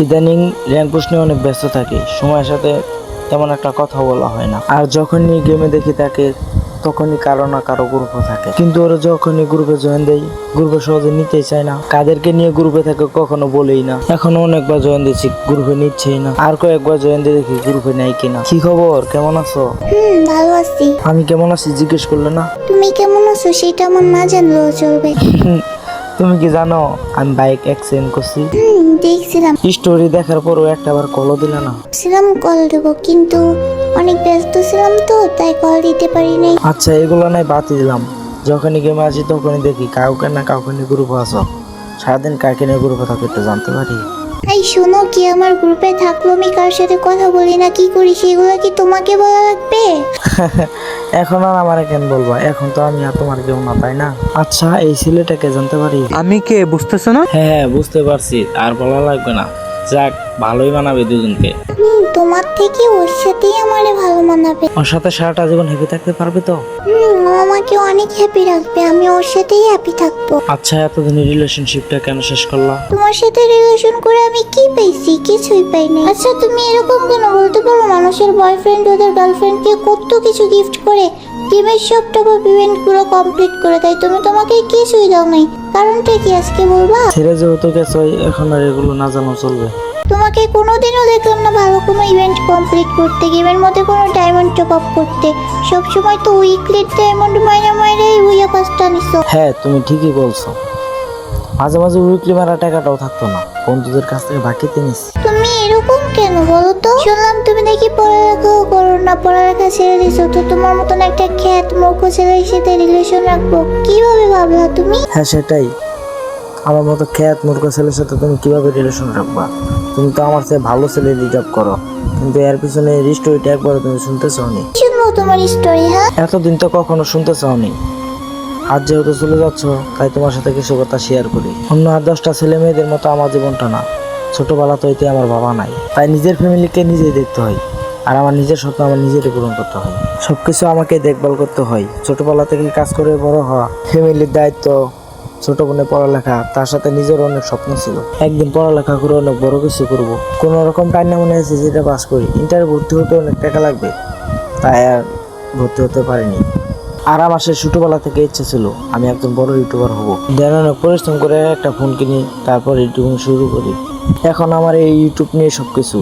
ইদানিং rank push নিয়ে অনেক ব্যস্ত থাকি, সময়ের সাথে তেমন একটা কথা বলা হয় না। আর যখনই গেমে দেখি তাকে তখনই কারো না কারো গ্রুপে থাকে, কিন্তু ওরা যখনই গ্রুপে জয়েন দেয় গ্রুপে সহজে নিতেই চায় না। কাদেরকে নিয়ে গ্রুপে থাকে কখনো বলেই না। এখনো অনেকবার জয়েন দিয়েছি, গ্রুপে নিচ্ছেই না। আর কয়েকবার জয়েন দিয়ে দেখি গ্রুপে নেয় কিনা। কি খবর, কেমন আছো? ভালো আছি। আমি কেমন আছি জিজ্ঞেস করলে না? তুমি কেমন আছো সেটা আমার না জানলেও চলবে। তুমি কি জানো আমি বাইক অ্যাক্সিডেন্ট করছি? দেখছিলাম স্টোরি দেখার পরও একটাবার কলও দিলে না। কল দেবো, কিন্তু অনেক ব্যস্ত ছিলাম তো তাই কল দিতে পারি নাই। আচ্ছা, এগুলো নাই বাতি দিলাম। যখনই গেমে আছি তখনই দেখি কাউকে না কাউকে নিয়ে গ্রুপে আসো। সারাদিন কাকে নিয়ে গ্রুপে থাকো একটু জানতে পারি? এই শোনো, কি আমার গ্রুপে থাকলো আমি কার সাথে কথা বলি না কি করি সেগুলো কি তোমাকে বলা লাগবে? এখন আর আমারে কেন বলবা? এখন তো আমি আর তোমার কেউ না, তাই না? আচ্ছা, এই ছেলেটাকে জানতে পারি? আমি কে বুঝতেছো না? হ্যাঁ, বুঝতে পারছি, আর বলা লাগবে না। যাক, ভালোই মানাবে দুজনকে। তোমার থেকে ওর সাথেই আমারে ভালো মানাবে। ওর সাথে সারাটা জীবন হ্যাপি থাকতে পারবে তো? ও আমাকে অনেক হ্যাপি রাখবে, আমি ওর সাথেই হ্যাপি থাকবো। আচ্ছা, এতদিনের রিলেশনশিপটা কেন শেষ করলা? তোমার সাথে রিলেশন করে আমি কি পেয়েছি? কিছুই পাই না। আচ্ছা, তুমি এরকম কেন বলতে পারো? মানুষের বয়ফ্রেন্ড ওদের গার্লফ্রেন্ডকে কত কিছু গিফট করে, গেমের সব টপ আপ ইভেন্ট গুলো কমপ্লিট করে দেয়, তুমি তোমাকে কিছুই দাও নাই। কারণটা কি আজকে বলবা? ছেড়ে যেহেতু গেছো, এখন আর এগুলো না জানো চলবে? তোমাকে কোনোদিনও দেখলাম না ভালো কোনো ইভেন্ট কমপ্লিট করতে, গেমের মধ্যে কোনো ডায়মন্ড টপ আপ করতে। সবসময় তো উইকলি ডায়মন্ড মাইনাই উইয়া পাঁচটা নিছো। হ্যাঁ, তুমি ঠিকই বলছো। মাঝে মাঝে উইকলি মারা টাকাটাও থাকতো না, বন্ধুদের কাছ থেকে বাকিতে নিছি। তুমি এরকম কেন বলো তো? শুনলাম তুমি নাকি পড়ালেখাও করো না, পড়ালেখা ছেড়ে দিছো, তো তোমার মতন একটা খ্যাত মূর্খ ছেলের সাথে রিলেশন রাখবো কিভাবে ভাবলা তুমি? হ্যাঁ, সেটাই। আমার মতো খ্যাত মূর্খ ছেলের সাথে তুমি কিভাবে রিলেশন রাখবা? তুমি তো আমার চেয়ে ভালো ছেলে রিজার্ভ করো, কিন্তু এর পিছনে স্টোরিটা একবার তুমি শুনতে চাওনি। শুনবো তোমার স্টোরি? হ্যাঁ, এতদিন তো কখনো শুনতে চাওনি। আজ যেহেতু চলে যাচ্ছ, তাই তোমার সাথে কিছু কথা শেয়ার করি। অন্য আর 10টা ছেলে মেয়েদের মতো আমার জীবনটা না। ছোটবেলা তো এতে আমার বাবা নাই, তাই নিজের ফ্যামিলিকে নিজেই দেখতে হয়। আর আমার নিজের স্বপ্ন আমার নিজেরই পূরণ করতে হয়। সবকিছু আমাকে দেখভাল করতে হয়। ছোটবেলা থেকে কাজ করে বড় হওয়া, ফ্যামিলির দায়িত্ব, ছোট বোনের পড়ালেখা, তার সাথে নিজের অনেক স্বপ্ন ছিল একদিন পড়ালেখা করে অনেক বড় কিছু করব। কোনো রকম টাইম মনে আছে যেটা পাস করি। ইন্টার ভর্তি হতে অনেক টাকা লাগবে, তাই আর ভর্তি হতে পারিনি। আর আমার সে ছোটবেলা থেকে ইচ্ছে ছিল আমি একজন বড় ইউটিউবার হব। দেন অনেক পরিশ্রম করে একটা ফোন কিনি, তারপর ইউটিউবিং শুরু করি। এখন আমার এই ইউটিউব নিয়ে সবকিছু।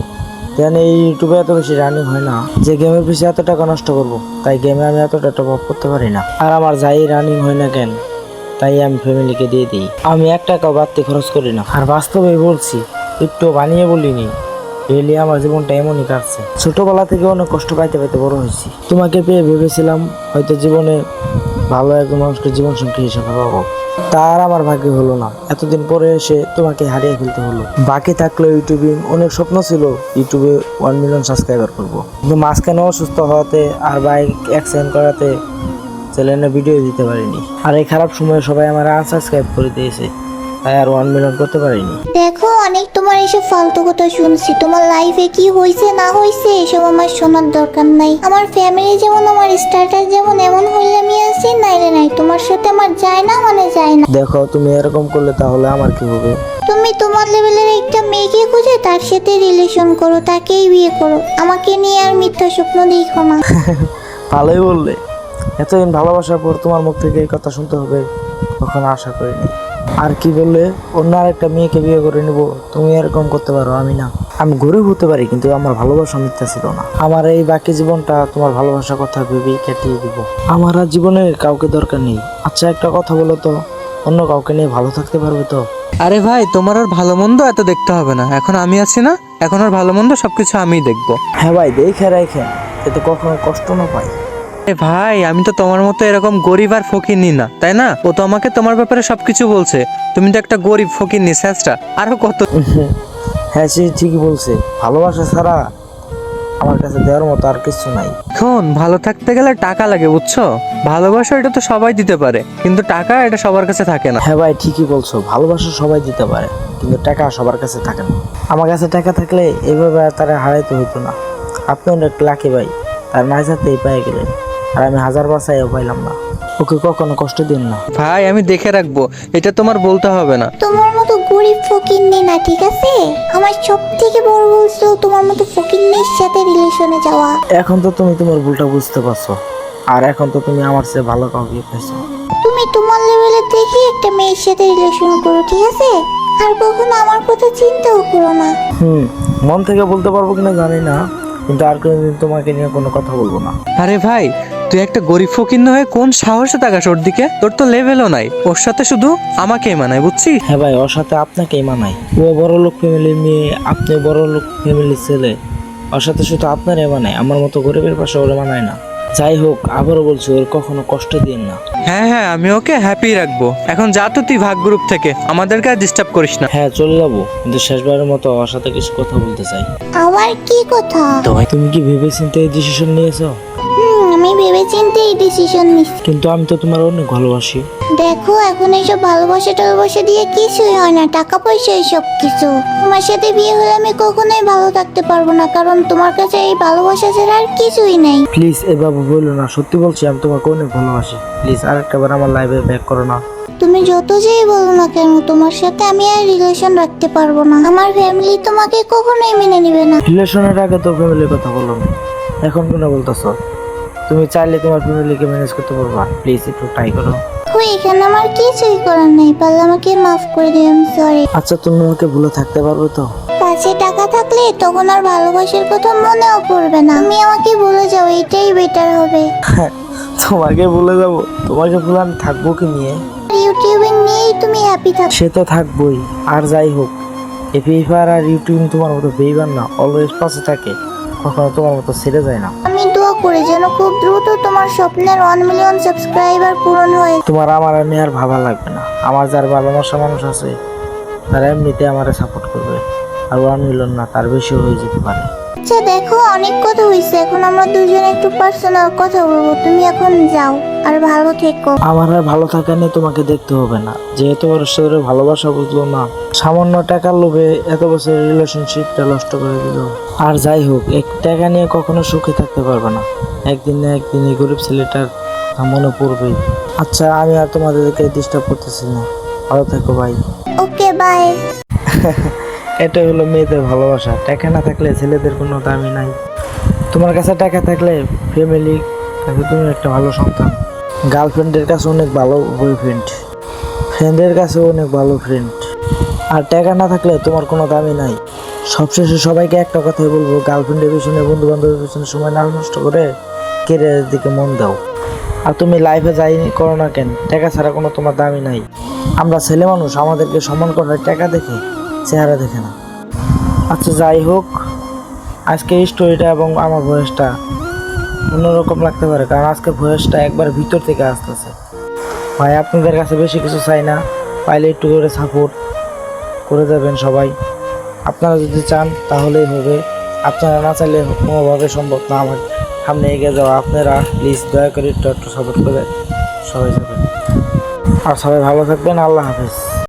দেন এই ইউটিউবে এত বেশি রানিং হয় না যে গেমের পিছিয়ে এত টাকা নষ্ট করব, তাই গেমে আমি এতটা টপ আপ করতে পারি না। আর আমার যাই রানিং হয় না কেন, তাই আমি ফ্যামিলিকে দিয়ে দিই। আমি 1 টাকাও বাড়তি খরচ করি না। আর বাস্তবে বলছি, একটু বানিয়ে বলিনি। রিয়েলি আমার জীবনটা এমনই কাটছে। ছোটবেলা থেকে অনেক কষ্ট পাইতে পাইতে বড় হয়েছি। তোমাকে পেয়ে ভেবেছিলাম হয়তো জীবনে ভালো একজন মানুষকে জীবন সঙ্গী হিসেবে পাবো, তার আমার ভাগ্য হলো না। এতদিন পরে এসে তোমাকে হারিয়ে ফেলতে হলো। বাকি থাকলো ইউটিউবিং। অনেক স্বপ্ন ছিল ইউটিউবে 1 মিলিয়ন সাবস্ক্রাইবার করবো, কিন্তু মাঝখানে অসুস্থ হওয়াতে আর বাইক অ্যাক্সিডেন্ট করাতে চ্যানেলে ভিডিও দিতে পারিনি। আর এই খারাপ সময়ে সবাই আমার আনসাবস্ক্রাইব করে দিয়েছে, তাই আর 1 মিলিয়ন করতে পারিনি। দেখো, অনেক তোমার এসব ফালতু কথা শুনছি। তোমার লাইফে কি হয়েছে না হয়েছে এসব আমার শোনার দরকার নাই। আমার ফ্যামিলি যেমন, আমার স্ট্যাটাস যেমন, এমন হইলে আমি আছি, নাইলে নাই। তোমার সাথে আমার যায় না মানে যায় না। দেখো, তুমি এরকম করলে তাহলে আমার কি হবে? তুমি তোমার লেভেলের একটা মেয়েকে খুঁজে তার সাথে রিলেশন করো, তাকেই বিয়ে করো। আমাকে নিয়ে আর মিথ্যা স্বপ্ন দেখো না। ভালোই বললে। এতদিন ভালোবাসার পর তোমার মুখ থেকে এই কথা শুনতে হবে কখনো আশা করিনি। আর কি বললে, অন্য আরেকটা মেয়েকে বিয়ে করে নিব? তুমি এরকম করতে পারো, আমি না। আমি গরিব হতে পারি, কিন্তু আমার ভালোবাসা মিথ্যা ছিল না। আমার এই বাকি জীবনটা তোমার ভালোবাসার কথা ভেবেই কাটিয়ে দিব। আমার আর জীবনে কাউকে দরকার নেই। আচ্ছা, একটা কথা বলো তো, অন্য কাউকে নিয়ে ভালো থাকতে পারবে তো? আরে ভাই, তোমার আর ভালো মন্দ এত দেখতে হবে না, এখন আমি আছি না, এখন আর ভালো মন্দ সবকিছু আমিই দেখবো। হ্যাঁ ভাই, দেখে রাখেন, এতে কখনো কষ্ট না পাই। আরে ভাই, আমি তো তোমার মতো এরকম গরিব আর ফকিরনি না, তাই না? ও তো আমাকে তোমার ব্যাপারে সবকিছু বলছে। তুমি তো একটা গরিব ফকিরনি শেষটা, আরো কত। হ্যাঁ, সে ঠিকই বলছে। ভালোবাসা ছাড়া আমার কাছে দেওয়ার মতো আর কিছু নাই। এখন ভালো থাকতে গেলে টাকা লাগে, বুঝছো? ভালোবাসা এটা তো সবাই দিতে পারে, কিন্তু টাকা এটা সবার কাছে থাকে না। হ্যাঁ ভাই, ঠিকই বলছো। ভালোবাসা সবাই দিতে পারে, কিন্তু টাকা সবার কাছে থাকে না। আমার কাছে টাকা থাকলে এভাবে তারা হারাইতে হইতো না। আপনি অনেক লাকি ভাই, তার নাই সাথেই পেয়ে গেলেন। আর আমি 1000 বাসায়ও পাইলাম না। ওকে কখনো কষ্ট দিন না। ভাই, আমি দেখে রাখবো, এটা তোমার বলতে হবে না। তোমার মতো গরিব ফকিন্নি না, ঠিক আছে? আমার সব থেকে বড় ভুল ছিল তোমার মতো ফকিন্নির সাথে রিলেশনে যাওয়া। এখন তো তুমি তোমার ভুলটা বুঝতে পারছো, আর এখন তো তুমি আমার চেয়ে ভালো কাউকে পাইছো। তুমি তোমার লেভেলে দেখে একটা মেয়ের সাথে রিলেশন করো, ঠিক আছে? আর কখনো আমার কথা চিন্তাও করো না। মন থেকে বলতে পারবো কিনা জানি না, কিন্তু আর কোনোদিন তোমাকে নিয়ে কোনো কথা বলবো না। আরে ভাই, তুই একটা গরিব ফকির হয়ে কোন সাহসে তাকাস ওর দিকে? তোর তো লেভেলও নাই, ওর সাথে শুধু আমাকেই মানায়, বুঝছিস? হ্যাঁ ভাই, ওর সাথে আপনাকেই মানাই। ও বড় লোক ফ্যামিলির মেয়ে, আপনি বড় লোক ফ্যামিলির ছেলে। ওর সাথে শুধু আপনারই মানায়, আমার মতো গরিবের পাশে ওরা মানায় না। যাই হোক, আবারও বলছি, ওর কখনো কষ্ট দিন না। হ্যাঁ হ্যাঁ, আমি ওকে হ্যাপি রাখবো। এখন যা তো তুই ভাগ গ্রুপ থেকে, আমাদেরকে আর ডিস্টার্ব করিস না। হ্যাঁ, চলে যাবো, কিন্তু শেষবারের মতো ওর সাথে কিছু কথা বলতে চাই। আবার কি কথা? তুমি কি ভেবে চিন্তে এই ডিসিশন নিয়েছো? আমি ভেবেচিন্তে এই ডিসিশন নিচ্ছি। কিন্তু আমি তো তোমার অনেক ভালোবাসি। দেখো, এখন এইসব ভালোবাসা টালবাসা দিয়ে কিছুই হয় না, টাকা পয়সা সব কিছু। তোমার সাথে বিয়ে হলে আমি কখনোই ভালো থাকতে পারবো না, কারণ তোমার কাছে এই ভালোবাসা ছাড়া আর কিছুই নেই। প্লিজ এভাবে বললো না, সত্যি বলছি, আমি তোমাকে অনেক ভালোবাসি। প্লিজ আরেকটা বার আমার লাইফে ব্যাক করো না। তুমি যত যেই বলো না কেন, তোমার সাথে আমি আর রিলেশন রাখতে পারবো না। আমার ফ্যামিলি তোমাকে কখনোই মেনে নেবে না। রিলেশনের আগে তো ফ্যামিলির কথা বলো না, এখন কেন বলতেছো? তুমি চাইলে তোমার ফ্যামিলিকে ম্যানেজ করতে পারবা। প্লিজ একটু ট্রাই করো। ওই এখানে আমার কিছুই করার নেই, পারলে আমাকে মাফ করে দিও, আমি সরি। আচ্ছা, তুমি আমাকে ভুলে থাকতে পারবে তো? পাশে টাকা থাকলে তখন আর ভালোবাসার কথা মনেও পড়বে না। তুমি আমাকে ভুলে যাও, এটাই বেটার হবে। তোমাকে ভুলে যাবো? তোমাকে ভুলে আমি থাকবো কি নিয়ে? ইউটিউবিং নিয়েই তুমি হ্যাপি থাকো। সে তো থাকবোই। আর যাই হোক, এই ফ্রি ফায়ার আর ইউটিউব তোমার মতো বেইমান না, অলওয়েজ পাশে থাকে, কখনো তোমার মতো ছেড়ে যায় না। আমি দোয়া করি যেন খুব দ্রুত তোমার স্বপ্নের 1 মিলিয়ন সাবস্ক্রাইবার পূরণ হয়। তোমার আমার আর নিয়ে আর ভাবা লাগবে না। আমার যার ভালোবাসা মানুষ আছে, তারা এমনিতে আমারে সাপোর্ট করবে। আর 1 মিলিয়ন না, তার বেশিও হয়ে যেতে পারে। আচ্ছা দেখো, অনেক কথা হয়েছে, এখন আমরা দুজনে একটু পার্সোনাল কথা বলবো। তুমি এখন যাও, আর ভালো থেকো। আমার আর ভালো থাকা নিয়ে তোমাকে দেখতে হবে না, যেহেতু ওর সাথে ভালোবাসা বুঝলো না, সামান্য টাকার লোভে এত বছরের রিলেশনশিপটা নষ্ট করে দিল। আর যাই হোক, এক টাকা নিয়ে কখনো সুখে থাকতে পারবে না। একদিন না একদিন এই গরিব ছেলেটার কথা মনে পড়বেই। আচ্ছা, আমি আর তোমাদেরকে ডিস্টার্ব করতেছি না, ভালো থাকো ভাই। ওকে, বাই। এটা হলো মেয়েদের ভালোবাসা। টাকা না থাকলে ছেলেদের কোনো দামই নাই। তোমার কাছে টাকা থাকলে ফ্যামিলি কাছে তুমি একটা ভালো সন্তান, গার্লফ্রেন্ডের কাছে অনেক ভালো বয়ফ্রেন্ড, ফ্রেন্ডের কাছে অনেক ভালো ফ্রেন্ড। আর টাকা না থাকলে তোমার কোনো দামই নাই। সবশেষে সবাইকে একটা কথাই বলবো, গার্লফ্রেন্ডের পিছনে, বন্ধু বান্ধবের পিছনে সময় না নষ্ট করে কেরিয়ারের দিকে মন দাও। আর তুমি লাইফে যাই করো না কেন, টাকা ছাড়া কোনো তোমার দামই নাই। আমরা ছেলে মানুষ, আমাদেরকে সম্মান করা হয় টাকা দেখে, চেহারা দেখে না। আচ্ছা যাই হোক, আজকে এই স্টোরিটা এবং আমার ভয়েসটা অন্যরকম লাগতে পারে, কারণ আজকে ভয়েসটা একবার ভিতর থেকে আসতেছে। ভাই, আপনাদের কাছে বেশি কিছু চাই না, পাইলে একটু করে সাপোর্ট করে দেবেন সবাই। আপনারা যদি চান তাহলেই হবে, আপনারা না চাইলে কোনোভাবে সম্ভব না আমার সামনে এগিয়ে যাওয়া। আপনারা প্লিজ দয়া করে একটু সাপোর্ট করে সবাই যাবেন। আর সবাই ভালো থাকবেন। আল্লাহ হাফেজ।